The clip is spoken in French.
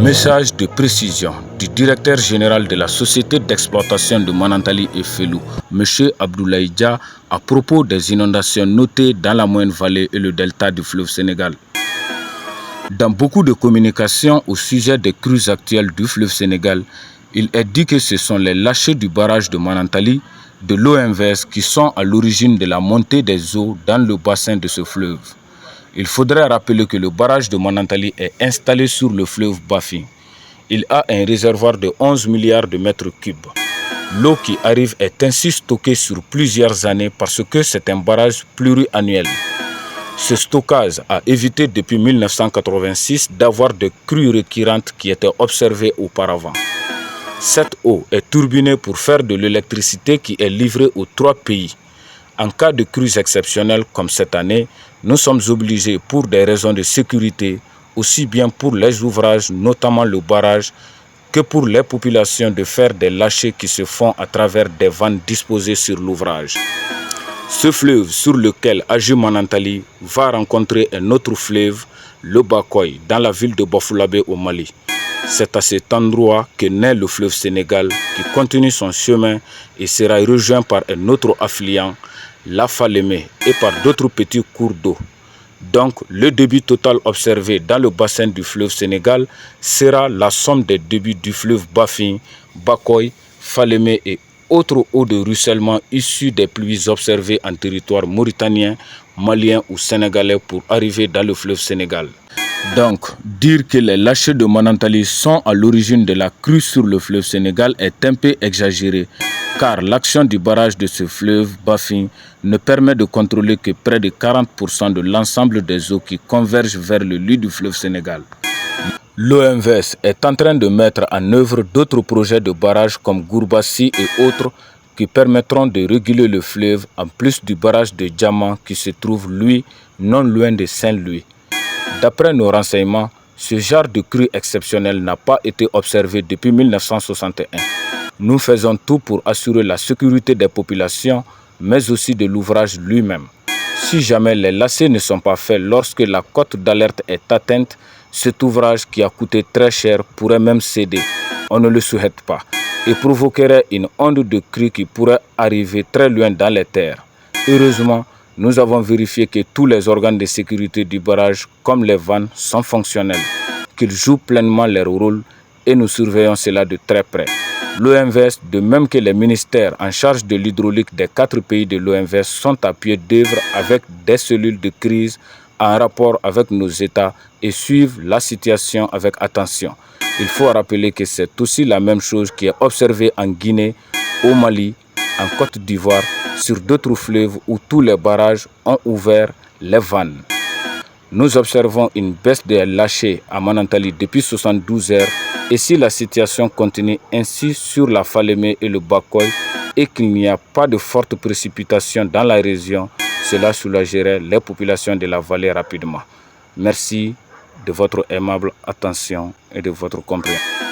Message de précision du directeur général de la société d'exploitation de Manantali et Felou, M. Abdoulaye Dia, à propos des inondations notées dans la Moyenne Vallée et le delta du fleuve Sénégal. Dans beaucoup de communications au sujet des crues actuelles du fleuve Sénégal, il est dit que ce sont les lâchers du barrage de Manantali, de l'eau inverse, qui sont à l'origine de la montée des eaux dans le bassin de ce fleuve. Il faudrait rappeler que le barrage de Manantali est installé sur le fleuve Bafi. Il a un réservoir de 11 milliards de mètres cubes. L'eau qui arrive est ainsi stockée sur plusieurs années parce que c'est un barrage pluriannuel. Ce stockage a évité depuis 1986 d'avoir de crues récurrentes qui étaient observées auparavant. Cette eau est turbinée pour faire de l'électricité qui est livrée aux 3 pays. En cas de crues exceptionnelles comme cette année, nous sommes obligés pour des raisons de sécurité, aussi bien pour les ouvrages, notamment le barrage, que pour les populations de faire des lâchers qui se font à travers des vannes disposées sur l'ouvrage. Ce fleuve sur lequel agit Manantali va rencontrer un autre fleuve, le Bakoy, dans la ville de Bafoullabé au Mali. C'est à cet endroit que naît le fleuve Sénégal qui continue son chemin et sera rejoint par un autre affluent, la Falémé, et par d'autres petits cours d'eau. Donc, le débit total observé dans le bassin du fleuve Sénégal sera la somme des débits du fleuve Bafin, Bakoy, Falémé et autres eaux de ruissellement issues des pluies observées en territoire mauritanien, malien ou sénégalais pour arriver dans le fleuve Sénégal. Donc, dire que les lâchers de Manantali sont à l'origine de la crue sur le fleuve Sénégal est un peu exagéré, car l'action du barrage de ce fleuve, Bafin, ne permet de contrôler que près de 40% de l'ensemble des eaux qui convergent vers le lit du fleuve Sénégal. L'OMVS est en train de mettre en œuvre d'autres projets de barrages comme Gourbassi et autres qui permettront de réguler le fleuve en plus du barrage de Diamant qui se trouve, lui, non loin de Saint-Louis. D'après nos renseignements, ce genre de crue exceptionnelle n'a pas été observé depuis 1961. Nous faisons tout pour assurer la sécurité des populations, mais aussi de l'ouvrage lui-même. Si jamais les lacets ne sont pas faits lorsque la cote d'alerte est atteinte, cet ouvrage qui a coûté très cher pourrait même céder. On ne le souhaite pas et provoquerait une onde de crue qui pourrait arriver très loin dans les terres. Heureusement, nous avons vérifié que tous les organes de sécurité du barrage, comme les vannes, sont fonctionnels, qu'ils jouent pleinement leur rôle et nous surveillons cela de très près. L'OMVS, de même que les ministères en charge de l'hydraulique des 4 pays de l'OMVS, sont à pied d'œuvre avec des cellules de crise en rapport avec nos États et suivent la situation avec attention. Il faut rappeler que c'est aussi la même chose qui est observée en Guinée, au Mali, en Côte d'Ivoire, sur d'autres fleuves où tous les barrages ont ouvert les vannes. Nous observons une baisse des lâchers à Manantali depuis 72 heures et si la situation continue ainsi sur la Falémé et le Bakoy et qu'il n'y a pas de fortes précipitations dans la région, cela soulagerait les populations de la vallée rapidement. Merci de votre aimable attention et de votre compréhension.